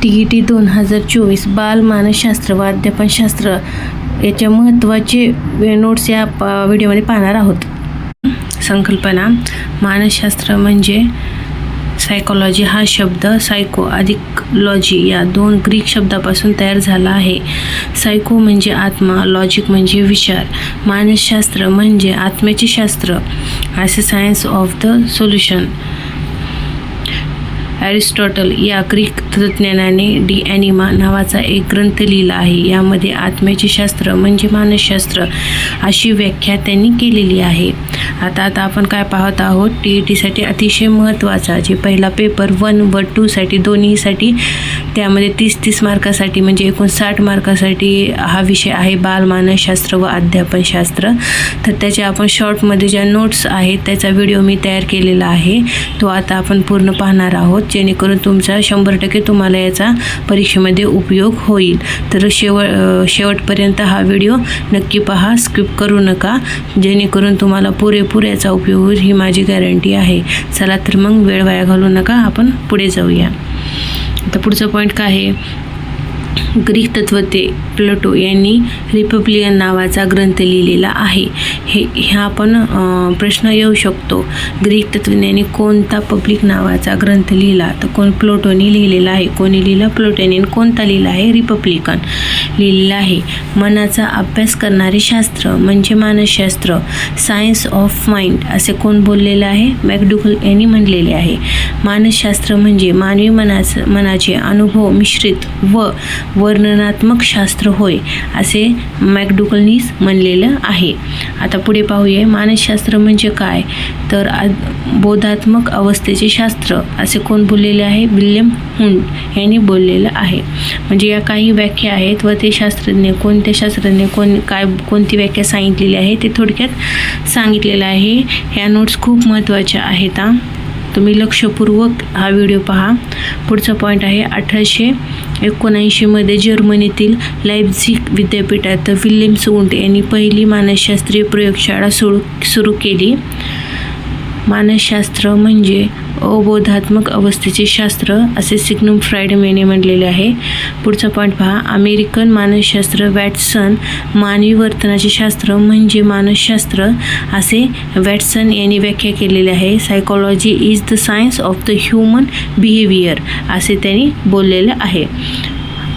TET 2024 बाल मानसशास्त्र व अध्यापनशास्त्र याच्या महत्त्वाचे नोट्स या व्हिडिओमध्ये पाहणार आहोत. संकल्पना: मानसशास्त्र म्हणजे सायकोलॉजी हा शब्द सायको अधिक लॉजी या दोन ग्रीक शब्दापासून तयार झाला आहे. सायको म्हणजे आत्मा, लॉजिक म्हणजे विचार. मानसशास्त्र म्हणजे आत्म्याचे शास्त्र, असे science of the solution. Aristotle या ग्रीक तत्त्वज्ञानाने डी ॲनिमा नावाचा एक ग्रंथ लिहिला आहे. यामध्ये आत्म्याचे शास्त्र म्हणजे मानसशास्त्र अशी व्याख्या त्यांनी केलेली आहे. आता आपण काय पाहत आहोत, TETसाठी अतिशय महत्त्वाचा जे पहिला पेपर 1 व 2साठी दोन्हीसाठी त्यामध्ये 30 मार्कासाठी म्हणजे एकूण 60 मार्कासाठी हा विषय आहे बाल मानसशास्त्र व अध्यापनशास्त्र. तर त्याच्या आपण शॉर्टमध्ये ज्या नोट्स आहेत त्याचा व्हिडिओ मी तयार केलेला आहे, तो आता आपण पूर्ण पाहणार आहोत, जेणेकरून तुमचा 100% तुम्हाला याचा परीक्षेमध्ये उपयोग होईल. तर शेवटपर्यंत हा व्हिडिओ नक्की पहा, स्किप करू नका, जेणेकरून तुम्हाला पुरेपूर याचा उपयोग होईल ही माझी गॅरंटी आहे. चला तर मग वेळ वाया घालवू नका, आपण पुढे जाऊया. आता पुढचा पॉईंट काय आहे, ग्रीक तत्त्वज्ञ प्लेटो यांनी रिपब्लिकन नावाचा ग्रंथ लिहिलेला आहे. हा पण प्रश्न येऊ शकतो, ग्रीक तत्त्वज्ञांनी कोणता पब्लिक नावाचा ग्रंथ लिहिला, तर प्लेटोनी लिहिलेला आहे. कोणी लिहिला? प्लेटोनी. कोणता लिहिला आहे? रिपब्लिकन लिहिलेला आहे. मनाचा अभ्यास करणारे शास्त्र म्हणजे मानसशास्त्र, सायन्स ऑफ माइंड असे कोण बोललेलं आहे? मॅकडुगल यांनी म्हणलेले आहे. मानसशास्त्र म्हणजे मानवी मनाचे अनुभव मिश्रित व वर्णनात्मक शास्त्र होय, असे मॅकडुगलनीच म्हणलेलं आहे. आता पुढे पाहूया, मानसशास्त्र म्हणजे काय, तर बोधात्मक अवस्थेचे शास्त्र असे कोण बोललेले आहे? विल्यम हुंट यांनी बोललेलं आहे. म्हणजे या काही व्याख्या आहेत व ते शास्त्रज्ञ कोणती व्याख्या सांगितलेली आहे ते थोडक्यात सांगितलेलं आहे. ह्या नोट्स खूप महत्त्वाच्या आहेत, तुम्ही लक्षपूर्वक हा व्हिडिओ पहा. पुढचा पॉईंट आहे, 1879 जर्मनीतील लाइप्झिग विद्यापीठात विल्यम वुंट यांनी पहिली मानसशास्त्रीय प्रयोगशाळा सुरू केली. मानसशास्त्र म्हणजे अबोधात्मक अवस्थेचे शास्त्र असे सिग्मंड फ्राइड यांनी म्हटलेले आहे. पुढचा पॉईंट पहा, अमेरिकन मानसशास्त्र वॅटसन मानवी वर्तनाचे शास्त्र म्हणजे मानसशास्त्र असे वॅटसन यांनी व्याख्या केलेली आहे. Psychology is the science of the human behaviour असे त्यांनी बोललेलं आहे.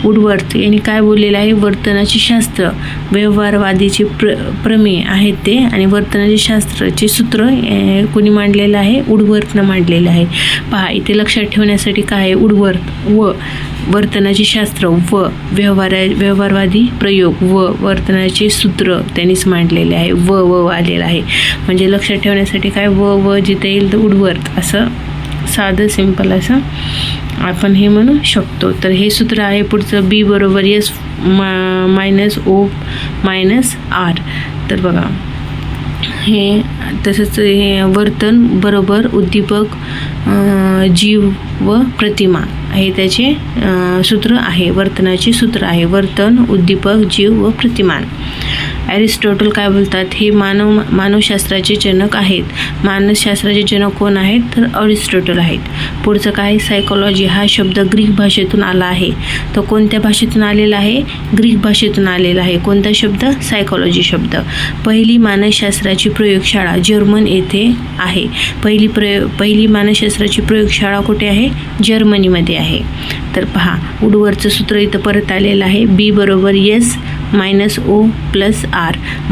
वुडवर्थ यांनी काय बोललेलं आहे? वर्तनाचे शास्त्र व्यवहारवादीचे प्रमेय आहेत ते, आणि वर्तनाचे शास्त्राचे सूत्र कोणी मांडलेलं आहे? वुडवर्थनं मांडलेलं आहे. पहा, इथे लक्षात ठेवण्यासाठी काय आहे? वुडवर्थ व वर्तनाचे शास्त्र व व्यवहारवादी प्रयोग व वर्तनाचे सूत्र त्यांनीच मांडलेले आहे. व आलेलं आहे, म्हणजे लक्षात ठेवण्यासाठी काय व जिथे येईल तर वुडवर्थ असं साधं सिंपल असं आपण हे म्हणू शकतो. तर हे सूत्र आहे पुढचं, B = S - O - R. तर बघा, हे तसंच हे वर्तन बरोबर उद्दीपक जीव व प्रतिमा हे त्याचे सूत्र आहे. वर्तनाचे सूत्र आहे वर्तन, उद्दीपक, जीव व प्रतिमान. ॲरिस्टॉटल काय बोलतात? हे मानवशास्त्राचे जनक आहेत. मानसशास्त्राचे जनक कोण आहेत? तर ॲरिस्टॉटल आहेत. पुढचं काय? सायकोलॉजी हा शब्द ग्रीक भाषेतून आला आहे. तो कोणत्या भाषेतून आलेला आहे? ग्रीक भाषेतून आलेला आहे. कोणता शब्द? सायकोलॉजी शब्द. पहिली मानसशास्त्राची प्रयोगशाळा जर्मन येथे आहे. पहिली मानसशास्त्राची प्रयोगशाळा कुठे आहे? जर्मनीमध्ये आहे. तर पहा, वुडवर्थचं सूत्र इथं परत आलेलं आहे. B = S - O + R -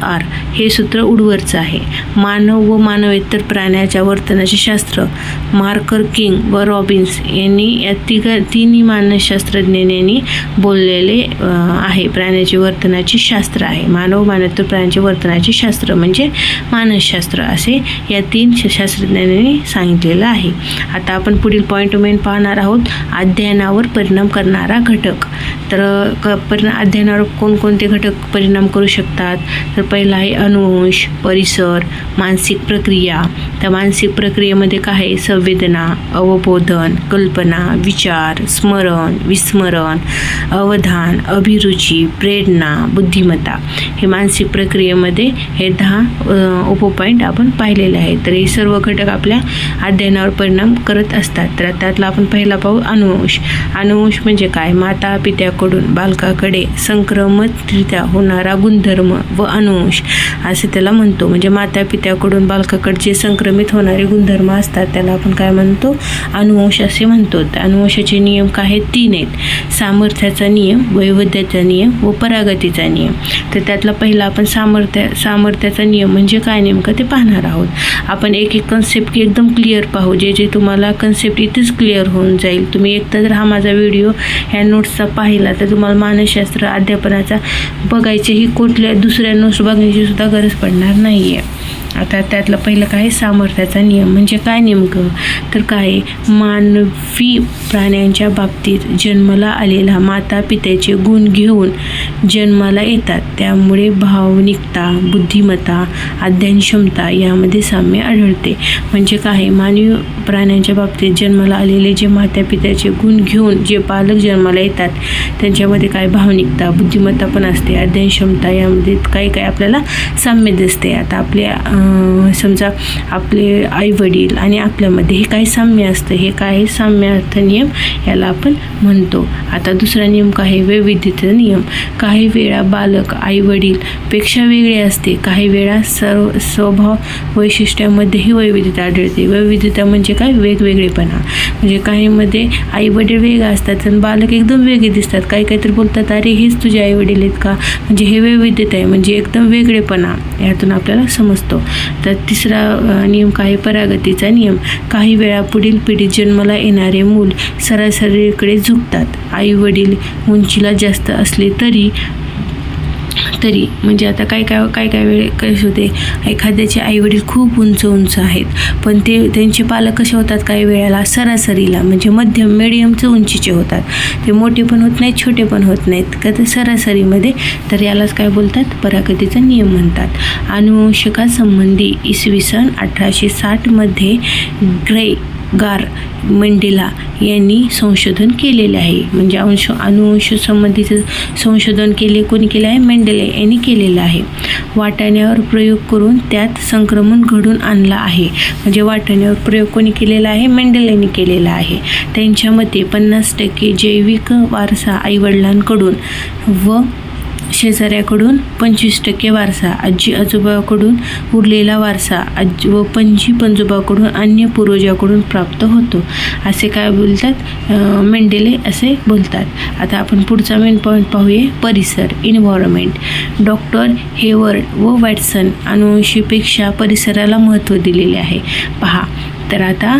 R हे सूत्र वुडवर्थचं आहे. मानव व मानवेतर प्राण्याच्या वर्तनाचे शास्त्र मार्कर किंग व रॉबिन्स यांनी या तिन्ही मानसशास्त्रज्ञांनी बोललेले आहे. प्राण्याचे वर्तनाचे शास्त्र आहे. मानव मानवेतर प्राण्याचे वर्तनाचे शास्त्र म्हणजे मानसशास्त्र असे या 3 शास्त्रज्ञांनी सांगितलेलं आहे. आता आपण पुढील पॉईंट पाहणार आहोत, अध्ययनावर परिणाम करणारा घटक. तर अध्ययनावर कोणकोणते घटक परिणाम करू शकतात, तर पहिला आहे अनुवंश, परिसर, मानसिक प्रक्रिया. त्या मानसिक प्रक्रियेमध्ये काय आहे, संवेदना, अवबोधन, कल्पना, विचार, स्मरण, विस्मरण, अवधान, अभिरुची, प्रेरणा, बुद्धिमत्ता. हे मानसिक प्रक्रियेमध्ये हे 10 उपपॉईंट आपण पाहिलेले आहेत. तर हे सर्व घटक आपल्या अध्ययनावर परिणाम करत असतात. तर त्यातला आपण पहिला पाहू अनुवंश. अनुवंश म्हणजे काय, माता पित्याकडून बालकाकडे संक्रमितरित्या होणारा गुणधर्म व अनुवंश असे त्याला म्हणतो. म्हणजे माता पित्याकडून बालकाकडे जे संक्रमित होणारे गुणधर्म असतात त्याला आपण काय म्हणतो, अनुवंश असे म्हणतो. तर अनुवंशाचे नियम काय आहेत, 3 आहेत. सामर्थ्याचा नियम, वैविध्याचा नियम व परागतीचा नियम. तर त्यातला पहिला आपण सामर्थ्याचा नियम म्हणजे काय नेमकं ते पाहणार आहोत. आपण एक एक कन्सेप्ट एकदम क्लिअर पाहू, जे तुम्हाला कन्सेप्ट इथेच क्लिअर होऊन जाईल. तुम्ही एकदा जर हा माझा व्हिडिओ ह्या नोट्सचा पाहिला तर तुम्हाला मानसशास्त्र अध्यापनाचा बघायचेही कुठल्या दुसऱ्या नोट्स बघण्याची सुद्धा गरज पडणार नाही आहे. आता त्यातलं पहिलं काय, सामर्थ्याचा नियम म्हणजे काय नेमकं, तर काय, मानवी प्राण्यांच्या बाबतीत जन्माला आलेला माता पित्याचे गुण घेऊन जन्माला येतात. त्यामुळे भावनिकता, बुद्धिमत्ता, अध्ययन क्षमता यामध्ये साम्य आढळते. म्हणजे काय, मानवी प्राण्यांच्या बाबतीत जन्माला आलेले जे माता पित्याचे गुण घेऊन जे पालक जन्माला येतात त्यांच्यामध्ये काय, भावनिकता, बुद्धिमत्ता पण असते, अध्ययन क्षमता यामध्ये काही आपल्याला साम्य दिसते. आता आपल्या समजा आपले आई वडील आणि आपल्यामध्ये हे काही साम्य असतं, हे काय साम्यार्थ नियम याला आपण म्हणतो. आता दुसरा नियम काय आहे, वैविध्यतेचा नियम. काही वेळा बालक आई वडील पेक्षा वेगळे असते, काही वेळा स्वभाव वैशिष्ट्यामध्येही वैविध्यता आढळते. वैविध्यता म्हणजे काय, वेगवेगळेपणा. म्हणजे काहीमध्ये आई वडील वेगळे असतात आणि बालक एकदम वेगळे दिसतात. काहीतरी बोलतात, अरे हेच तुझे आई वडील आहेत का, म्हणजे हे वैविध्यता आहे, म्हणजे एकदम वेगळेपणा यातून आपल्याला समजतो. तर तिसरा नियम काय, परागतीचा नियम. काही वेळा पुढील पिढीत जन्माला येणारे मूल सरासरीकडे झुकतात. आई वडील उंचीला जास्त असले तरी म्हणजे आता काय वेळ कसे होते, एखाद्याचे आई वडील खूप उंच आहेत पण त्यांचे पालक कसे होतात, काही वेळेला सरासरीला म्हणजे मध्यम मिडियमचे उंचीचे होतात. ते मोठे पण होत नाहीत, छोटे पण होत नाहीत, का ते सरासरीमध्ये. तर यालाच काय बोलतात, परागतीचा नियम म्हणतात. अनुवंशिकासंबंधी इसवी सन 1860 मध्ये ग्रेगार मेंडेला यांनी संशोधन केलेले आहे. म्हणजे अनुवंश संबंधीचं संशोधन कोणी केलं आहे, मेंडेले यांनी केलेलं आहे. वाटाण्यावर प्रयोग करून त्यात संक्रमण घडून आणलं आहे. म्हणजे वाटाण्यावर प्रयोग कोणी केलेला आहे, मेंडेलेंनी केलेला आहे. त्यांच्या मते 50% जैविक वारसा आईवडिलांकडून व शेजाऱ्याकडून 25% वारसा, आजी आजोबाकडून उरलेला वारसा व पणजी पणजोबाकडून अन्य पूर्वजाकडून प्राप्त होतो असे काय बोलतात, मेंडेले असे बोलतात. आता आपण पुढचा मेन पॉईंट पाहूया, परिसर, एन्व्हायरमेंट. डॉक्टर हेवर्ड व वॅटसन अनुवंशापेक्षा परिसराला महत्त्व दिलेले आहे. पहा, तर आता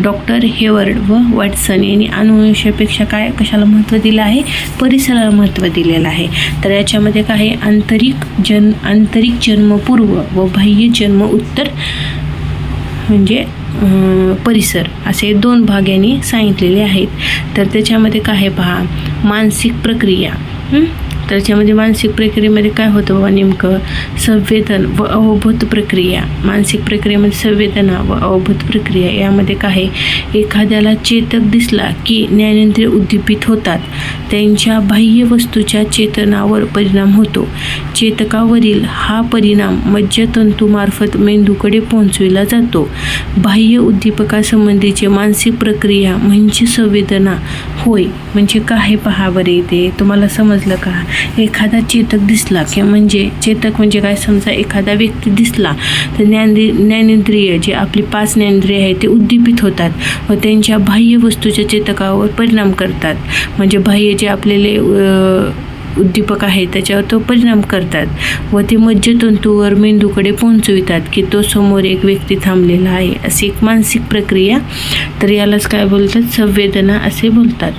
डॉक्टर हेवर्ड व वॅटसन यांनी अनुवंशापेक्षा कशाला महत्त्व दिलं आहे, परिसराला महत्त्व दिलेलं आहे. तर याच्यामध्ये काय आहे, आंतरिक जन्मपूर्व व बाह्य जन्म उत्तर म्हणजे परिसर असे 2 भाग यांनी सांगितलेले आहेत. तर त्याच्यामध्ये काय आहे पहा, मानसिक प्रक्रिया. तर त्याच्यामध्ये मानसिक प्रक्रियेमध्ये काय होतं बाबा नेमकं, संवेदन व अवबोध प्रक्रिया. मानसिक प्रक्रियेमध्ये संवेदना व अवबोध प्रक्रिया यामध्ये काय आहे, एखाद्याला चेतक दिसला की ज्ञानेंद्रिय उद्दीपित होतात, त्यांच्या बाह्य वस्तूच्या चेतनावर परिणाम होतो. चेतकावरील हा परिणाम मज्जातंतूमार्फत मेंदूकडे पोहोचविला जातो. बाह्य उद्दीपकासंबंधीची मानसिक प्रक्रिया म्हणजे संवेदना होय. म्हणजे काय पहा बरे, इथे तुम्हाला समजलं का, एखादा चेतक दिसला की म्हणजे चेतक म्हणजे काय, समजा एखादा व्यक्ती दिसला तर ज्ञानेंद्रिय जे आपली 5 ज्ञानेंद्रिय आहे ते उद्दीपित होतात व त्यांच्या बाह्य वस्तूच्या चेतकावर परिणाम करतात. म्हणजे बाह्य जे आपल्याला उद्दीपक आहे त्याच्यावर तो परिणाम करतात व ते मज्जातंतूवर मेंदूकडे पोहोचवितात की तो समोर एक व्यक्ती थांबलेला आहे, अशी एक मानसिक प्रक्रिया. तर यालाच काय बोलतात, संवेदना असे बोलतात.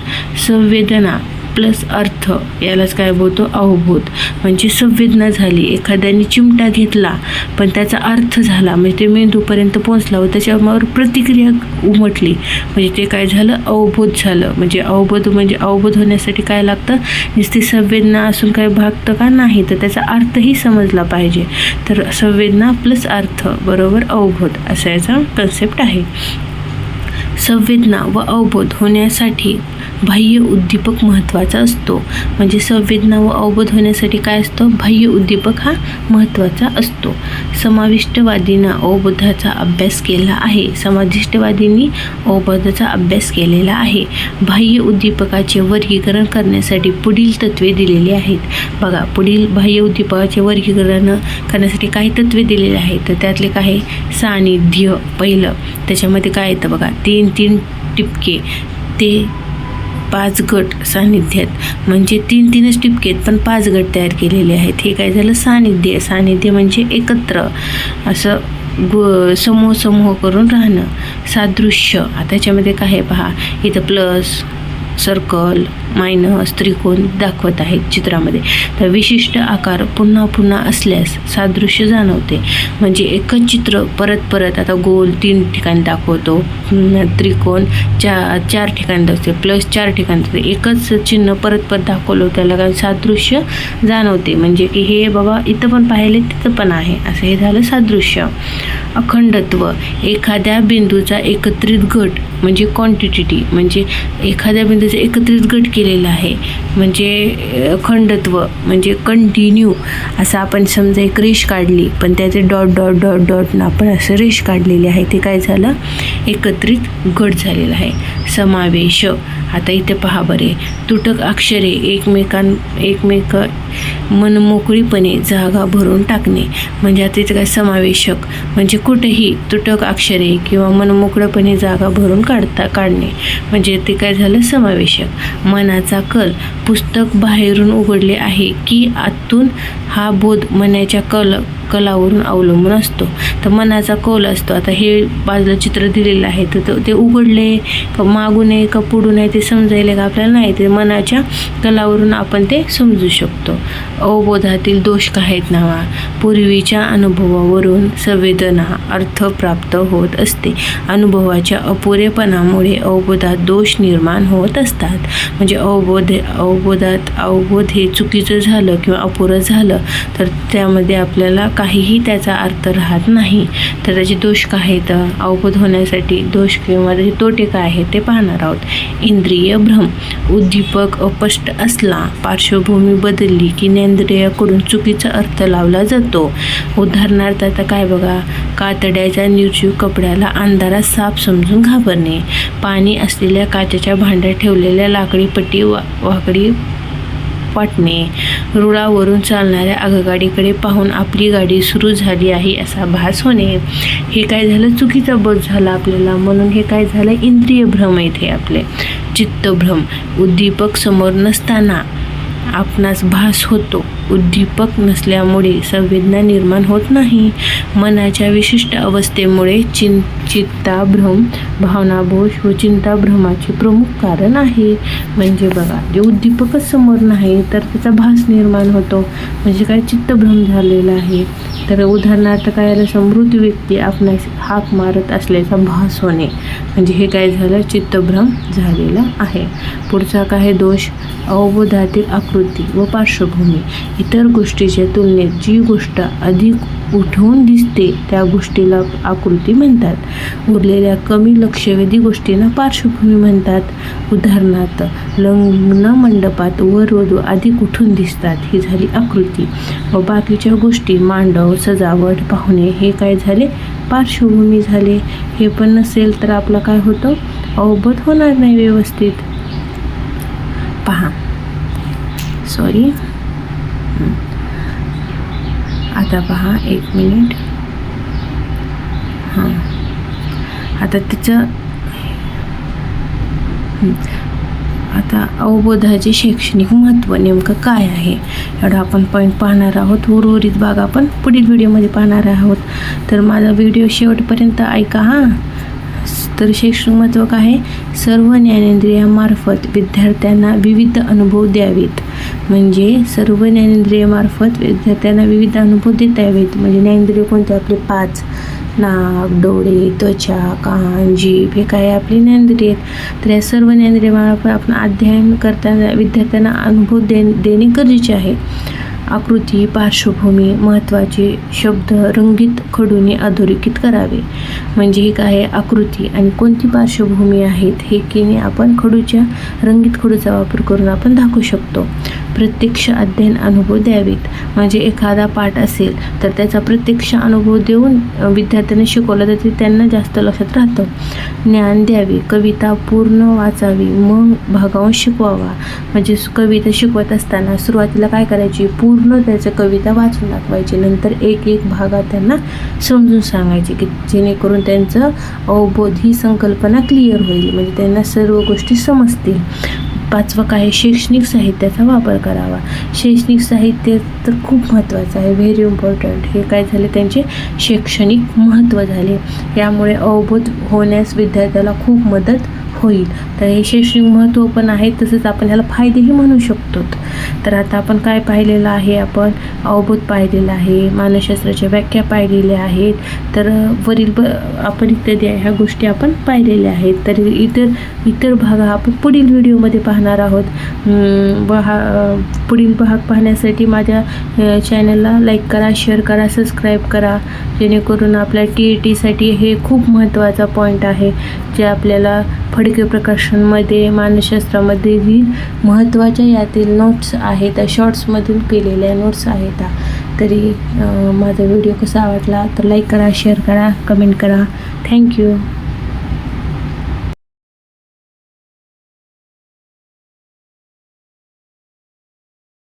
संवेदना प्लस अर्थ यालाच काय बोलतो अवबोध. म्हणजे संवेदना झाली, एखाद्याने चिमटा घेतला पण त्याचा अर्थ झाला, म्हणजे ते मेंदूपर्यंत पोहोचला व त्याच्यावर प्रतिक्रिया उमटली, म्हणजे ते काय झालं अवबोध झालं. म्हणजे अवबोध होण्यासाठी काय लागतं, नुसती संवेदना असून काय भागतं का नाही, तर त्याचा अर्थही समजला पाहिजे. तर संवेदना प्लस अर्थ बरोबर अवबोध असा याचा कन्सेप्ट आहे. संवेदना व अवबोध होण्यासाठी बाह्य उद्दीपक महत्त्वाचा असतो. म्हणजे संवेदना व अवबोध होण्यासाठी काय असतं, बाह्य उद्दीपक हा महत्त्वाचा असतो. समाविष्टवादींना अवबोधाचा अभ्यास केला आहे. समाविष्टवादींनी अवबोधाचा अभ्यास केलेला आहे. बाह्य उद्दीपकाचे वर्गीकरण करण्यासाठी पुढील तत्त्वे दिलेली आहेत. बघा, पुढील बाह्य उद्दीपकाचे वर्गीकरण करण्यासाठी काही तत्त्वे दिलेली आहेत. तर त्यातले काय, सान्निध्य पहिलं, त्याच्यामध्ये काय येतं बघा, 3 टिपके ते 5 गट सान्निध्यात, म्हणजे 3 टिपके पण 5 गट तयार केलेले आहेत. हे काय झालं सान्निध्य. सान्निध्य म्हणजे एकत्र असं समूह करून राहणं. सादृश्य, आता त्याच्यामध्ये काय आहे पहा, इथं प्लस, सर्कल, मायनस, त्रिकोण दाखवत आहेत चित्रामध्ये. तर विशिष्ट आकार पुन्हा असल्यास सादृश्य जाणवते. म्हणजे एकच चित्र परत आता गोल 3 ठिकाणी दाखवतो, त्रिकोण 4 ठिकाणी दाखवते, प्लस 4 ठिकाणी दाखवते, एकच चिन्ह परत दाखवलं त्याला काय सादृश्य जाणवते. म्हणजे की हे बाबा इथं पण पाहिले तिथं पण आहे, असं हे झालं सादृश्य. अखंडत्व, एखाद्या बिंदूचा एकत्रित गट म्हणजे क्वांटिटी, म्हणजे एखाद्या बिंदूचा एकत्रित गट केलेला आहे. म्हणजे अखंडत्व म्हणजे कंटिन्यू, असं आपण समजा एक रेष काढली पण त्याचे डॉट आपण असं रेष काढलेली आहे, ते काय झालं एकत्रित गट झालेला आहे. समावेश, आता इथे पहा बरे, तुटक अक्षरे एकमेक मनमोकळीपणे जागा भरून टाकणे. म्हणजे आता इथे काय समावेशक, म्हणजे कुठेही तुटक अक्षरे किंवा मनमोकळेपणे जागा भरून काढणे, म्हणजे ते काय झालं समावेशक. मनाचा कल, पुस्तक बाहेरून उघडले आहे की आतून, हा बोध मनाच्या कलावरून अवलंबून असतो. तर मनाचा कौल असतो. आता हे बाजूला चित्र दिलेलं आहे, तर ते उघडले का मागून आहे का पुढून आहे ते समजायला का आपल्याला नाही, ते मनाच्या कलावरून आपण ते समजू शकतो. अवबोधातील दोष काय आहेत नावा, पूर्वीच्या अनुभवावरून संवेदना अर्थ प्राप्त होत असते. अनुभवाच्या अपुरेपणामुळे अवबोधात दोष निर्माण होत असतात. म्हणजे अवबोध हे चुकीचं झालं किंवा अपुरं झालं तर त्यामध्ये आपल्याला काहीही त्याचा अर्थ राहत नाही. तर त्याचे दोष काय आहेत, अवबोध होण्यासाठी दोष किंवा त्याचे तोटे काय आहेत ते पाहणार आहोत. इंद्रिय भ्रम, उद्दीपक अस्पष्ट असला, पार्श्वभूमी बदलली की ज्ञानेंद्रियाकडून चुकीचा अर्थ लावला जातो. उदाहरणार्थ आता काय बघा, कातड्याच्या निर्जीव कपड्याला अंधारात साप समजून घाबरणे, पाणी असलेल्या काचेच्या भांड्यात ठेवलेल्या लाकडी पट्टी वाकडी वाटणे, रुळावरून चालणाऱ्या आगगाडीकडे पाहून आपली गाडी सुरू झाली आहे असा भास होणे. हे काय झालं चुकीचा बोध झाला आपल्याला, म्हणून हे काय झालं इंद्रिय भ्रम आहेत हे आपले. चित्तभ्रम, उद्दीपक समोर नसताना आपणास भास होतो, उद्दीपक नसल्यामुळे संवेदना निर्माण होत नाही. मनाच्या विशिष्ट अवस्थेमुळे चित्ताभ्रम, भावनाभोष व चिंताभ्रमाचे प्रमुख कारण आहे. म्हणजे बघा, जे उद्दीपकच समोर नाही तर त्याचा भास निर्माण होतो, म्हणजे काय चित्तभ्रम झालेला आहे. तर उदाहरणार्थ काय आलं, समृद्ध व्यक्ती आपणास हाक मारत असल्याचा भास होणे, म्हणजे हे काय झालं चित्तभ्रम झालेला आहे. पुढचा काय दोष, अवबोधातील आकृती व पार्श्वभूमी, इतर गोष्टीच्या तुलनेत जी गोष्ट अधिक उठवून दिसते त्या गोष्टीला आकृती म्हणतात. उरलेल्या कमी लक्षवेधी गोष्टींना पार्श्वभूमी म्हणतात. उदाहरणार्थ लग्न मंडपात वर वधू अधिक उठून दिसतात, ही झाली आकृती. व बाकीच्या गोष्टी मांडव, सजावट, पाहुणे हे काय झाले पार्श्वभूमी झाले. हे पण नसेल तर आपलं काय होतं, अवबोध होणार नाही व्यवस्थित. पहा, सॉरी, आता पहा 1 मिनिट. हां, आता त्याचं आता अवबोधाचे शैक्षणिक महत्त्व नेमकं काय आहे एवढं आपण पॉईंट पाहणार आहोत. उर्वरित भाग आपण पुढील व्हिडिओमध्ये पाहणार आहोत. तर माझा व्हिडिओ शेवटपर्यंत ऐका हां. तर शैक्षणिक महत्त्व काय आहे? सर्व ज्ञानेंद्रियांमार्फत विद्यार्थ्यांना विविध अनुभव द्यावेत. म्हणजे सर्व ज्ञानेंद्रियामार्फत विद्यार्थ्यांना विविध अनुभव देता यावेत. म्हणजे ज्ञानेंद्रिय कोणते? आपले 5: नाक, डोळे, त्वचा, कान, जीभ हे काय आपली ज्ञानेंद्रिय आहेत. तर या सर्व ज्ञानेंद्रियामार्फत आपण अध्ययन करताना विद्यार्थ्यांना अनुभव देणे गरजेचे आहे. आकृती, पार्श्वभूमी, महत्त्वाचे शब्द रंगीत खडूने अधोरेखित करावे. म्हणजे हे काय आहे? आकृती आणि कोणती पार्श्वभूमी आहेत हे की आपण रंगीत खडूचा वापर करून आपण दाखवू शकतो. प्रत्यक्ष अध्ययन अनुभव द्यावेत. म्हणजे एखादा पाठ असेल तर त्याचा प्रत्यक्ष अनुभव देऊन विद्यार्थ्यांना शिकवलं तर ते त्यांना जास्त लक्षात राहतं. ज्ञान द्यावे. कविता पूर्ण वाचावी मग भागांश शिकवावा. म्हणजे कविता शिकवत असताना सुरुवातीला काय करायची? पूर्ण त्याचं कविता वाचून दाखवायची. नंतर एक भागात त्यांना समजून सांगायचे की जेणेकरून त्यांचं अवबोध ही संकल्पना क्लिअर होईल. म्हणजे त्यांना सर्व गोष्टी समजतील. 5वं काय? शैक्षणिक साहित्याचा वापर करावा. शैक्षणिक साहित्य तर खूप महत्त्वाचं आहे, व्हेरी इम्पॉर्टंट. हे काय झाले? त्यांचे शैक्षणिक महत्त्व झाले. यामुळे अवबोध होण्यास विद्यार्थ्याला खूप मदत होईल. तर हे शैक्षणिक महत्त्व पण आहे, तसंच आपण ह्याला फायदेही म्हणू शकतो. तर आता आपण काय पाहिलेलं आहे? आपण अवबोध पाहिलेला आहे, मानसशास्त्राच्या व्याख्या पाहिलेल्या आहेत. तर वरील आपण इत्यादी ह्या गोष्टी आपण पाहिलेल्या आहेत. तर इतर भाग आपण पुढील व्हिडिओमध्ये पाहणार आहोत. पुढील भाग पाहण्यासाठी माझ्या चॅनलला लाईक करा, शेअर करा, सबस्क्राईब करा. जेणेकरून आपल्या TETसाठी हे खूप महत्त्वाचा पॉईंट आहे, जे आपल्याला फडके प्रकाशनमध्ये मानसशास्त्रामधील महत्त्वाच्या यातील नोट्स आहेत, शॉर्ट्समधून केलेल्या नोट्स आहेत. तरी माझा व्हिडिओ कसा आवडला तर लाईक करा, शेअर करा, कमेंट करा. थँक्यू.